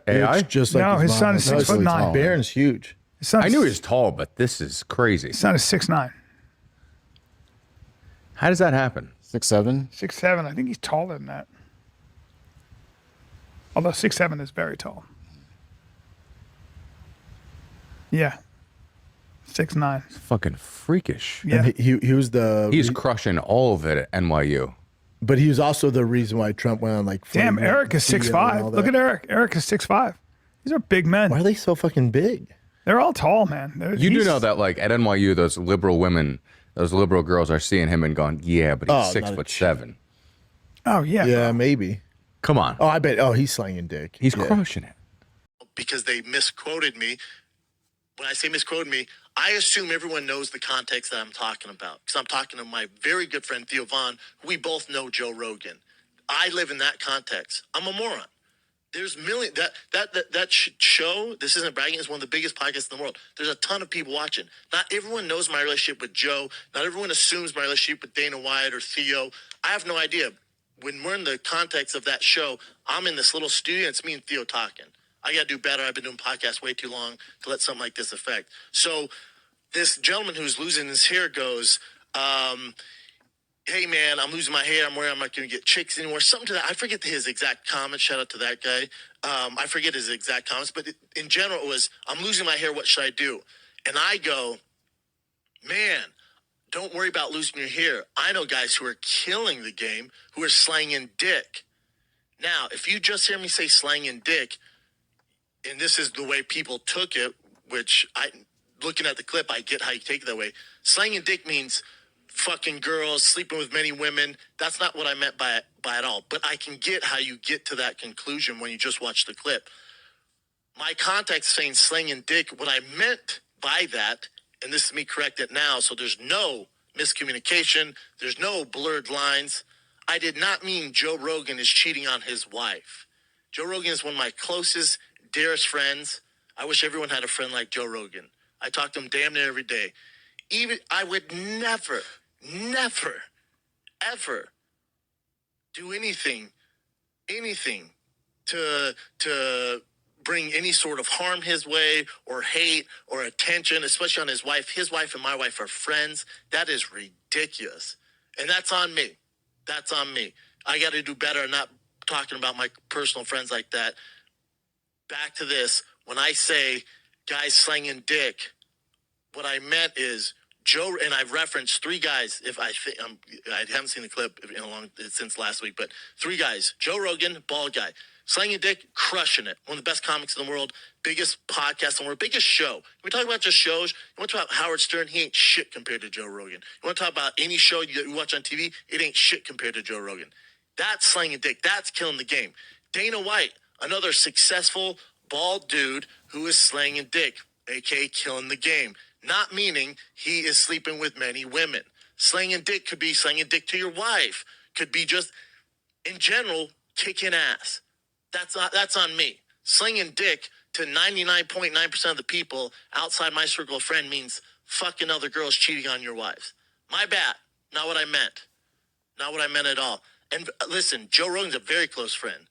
AI? Looks just like No, his mom. son is No, 6'9". tall, Barron's huge. His son I is- knew he was tall, but this is crazy. His son is 6'9". How does that happen? 6'7". 6'7". I think he's taller than that. Although 6'7" is very tall. Yeah. 6'9". It's fucking freakish. Yeah. And he was the He's crushing all of it at NYU. but he was also the reason why Trump went on like Damn, Florida Eric is and all 6'5". that. Look at Eric. Eric is 6'5". These are big men. Why are they so fucking big? They're all tall, man. You do know that, like, at NYU, those liberal women, those liberal girls are seeing him and going, yeah, but he's Oh, 6'7". Oh, yeah. Yeah, maybe. Come on. Oh, I bet. Oh, he's slanging dick. He's Yeah. crushing it. Because they misquoted me. When I say misquoted me, I assume everyone knows the context that I'm talking about. Because I'm talking to my very good friend Theo Vaughn, who we both know Joe Rogan. I live in that context. I'm a moron. There's million that show. This isn't bragging. Is one of the biggest podcasts in the world. There's a ton of people watching. Not everyone knows my relationship with Joe. Not everyone assumes my relationship with Dana White or Theo. I have no idea. When we're in the context of that show, I'm in this little studio. It's me and Theo talking. I got to do better. I've been doing podcasts way too long to let something like this affect. So this gentleman who's losing his hair goes, hey, man, I'm losing my hair. I'm worried I'm not going to get chicks anymore. Something to that. I forget his exact comment. Shout out to that guy. I forget his exact comments. But in general, it was, I'm losing my hair. What should I do? And I go, man, don't worry about losing your hair. I know guys who are killing the game, who are slanging dick. Now, if you just hear me say slanging dick, and this is the way people took it, which looking at the clip, I get how you take it that way. Slanging dick means fucking girls, sleeping with many women. That's not what I meant by it all. But I can get how you get to that conclusion when you just watch the clip. My context saying slanging dick, what I meant by that, and this is me correct it now, so there's no miscommunication, there's no blurred lines. I did not mean Joe Rogan is cheating on his wife. Joe Rogan is one of my closest, dearest friends. I wish everyone had a friend like Joe Rogan. I talk to him damn near every day. Even I would never, ever do anything to bring any sort of harm his way or hate or attention, especially on his wife. His wife and my wife are friends. That is ridiculous. And that's on me. That's on me. I got to do better, not talking about my personal friends like that. Back to this. When I say guys slanging dick, what I meant is Joe, and I've referenced three guys. If I think I haven't seen the clip in a long since last week, but three guys: Joe Rogan, bald guy, slanging dick, crushing it. One of the best comics in the world, biggest podcast in the world, biggest show. We talk about just shows. You want to talk about Howard Stern? He ain't shit compared to Joe Rogan. You want to talk about any show you watch on TV? It ain't shit compared to Joe Rogan. That's slanging dick. That's killing the game. Dana White, another successful bald dude who is slanging dick, aka killing the game. Not meaning he is sleeping with many women. Slanging dick could be slanging dick to your wife. Could be just, in general, kicking ass. That's on me. Slinging dick to 99.9% of the people outside my circle of friends means fucking other girls cheating on your wives. My bad. Not what I meant. Not what I meant at all. And listen, Joe Rogan's a very close friend.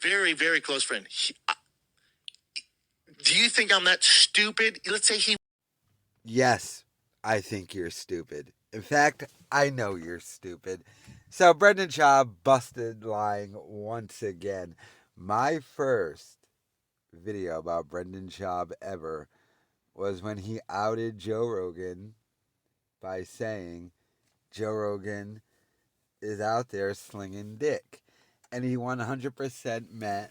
Very, very close friend. Do you think I'm that stupid? Let's say he... Yes, I think you're stupid. In fact, I know you're stupid. So Brendan Schaub busted lying once again. My first video about Brendan Schaub ever was when he outed Joe Rogan by saying Joe Rogan is out there slinging dick. And he 100% meant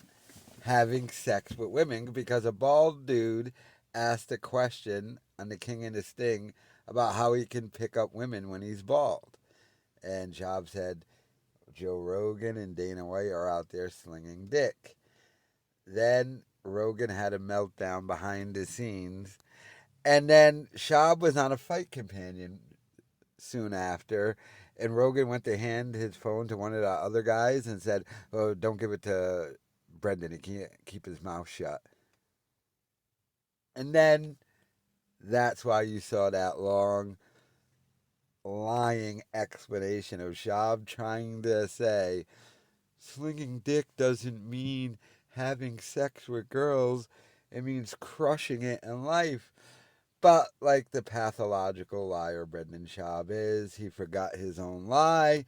having sex with women because a bald dude asked a question on The King and the Sting about how he can pick up women when he's bald. And Schaub said, Joe Rogan and Dana White are out there slinging dick. Then Rogan had a meltdown behind the scenes. And then Schaub was on a fight companion soon after. And Rogan went to hand his phone to one of the other guys and said, oh, don't give it to Brendan. He can't keep his mouth shut. And then that's why you saw that long, lying explanation of Schaub trying to say slinging dick doesn't mean having sex with girls. It means crushing it in life. But like the pathological liar Brendan Schaub is, he forgot his own lie.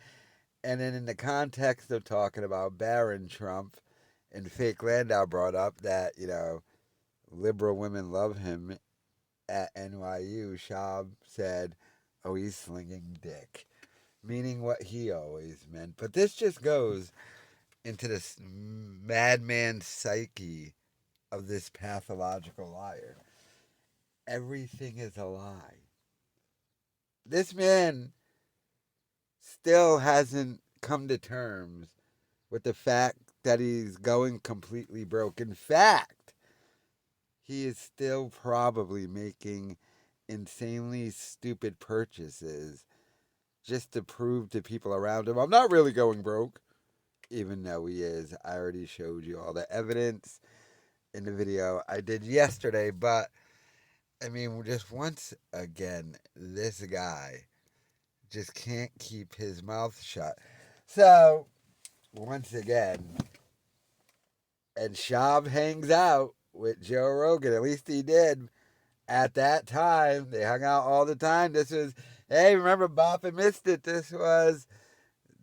And then in the context of talking about Barron Trump, and Fake Landau brought up that, liberal women love him at NYU, Schaub said, oh, he's slinging dick, meaning what he always meant. But this just goes into this madman psyche of this pathological liar. Everything is a lie. This man still hasn't come to terms with the fact that he's going completely broke. In fact, he is still probably making insanely stupid purchases just to prove to people around him, I'm not really going broke, even though he is. I already showed you all the evidence in the video I did yesterday, but I mean, just once again, this guy just can't keep his mouth shut. So, once again, and Schaub hangs out with Joe Rogan, at least he did at that time. They hung out all the time. This was, hey, remember Bop and Missed It? This was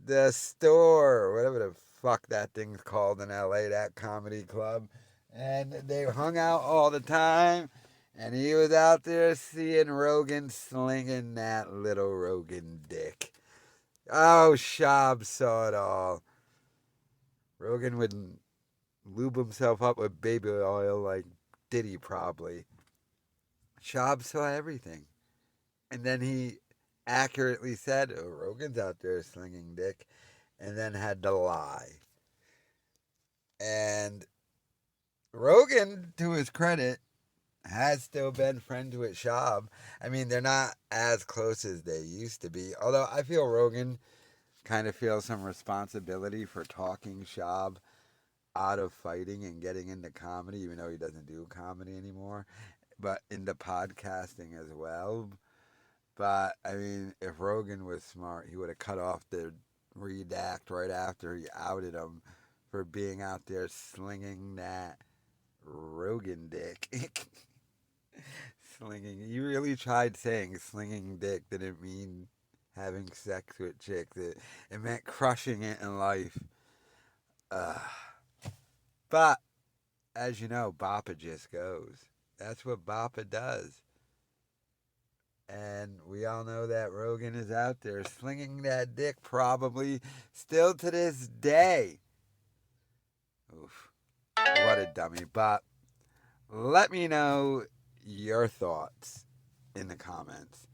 the store, whatever the fuck that thing's called in LA, that comedy club. And they hung out all the time. And he was out there seeing Rogan slinging that little Rogan dick. Oh, Schaub saw it all. Rogan would lube himself up with baby oil like Diddy probably. Schaub saw everything. And then he accurately said, oh, Rogan's out there slinging dick. And then had to lie. And Rogan, to his credit, has still been friends with Schaub. I mean, they're not as close as they used to be. Although I feel Rogan kind of feels some responsibility for talking Schaub out of fighting and getting into comedy, even though he doesn't do comedy anymore, but into podcasting as well. But, I mean, if Rogan was smart, he would have cut off the redact right after he outed him for being out there slinging that Rogan dick. Slinging. You really tried saying slinging dick didn't mean having sex with chicks. It meant crushing it in life. But, as you know, Boppa just goes. That's what Boppa does. And we all know that Rogan is out there slinging that dick probably still to this day. Oof. What a dummy. But let me know your thoughts in the comments.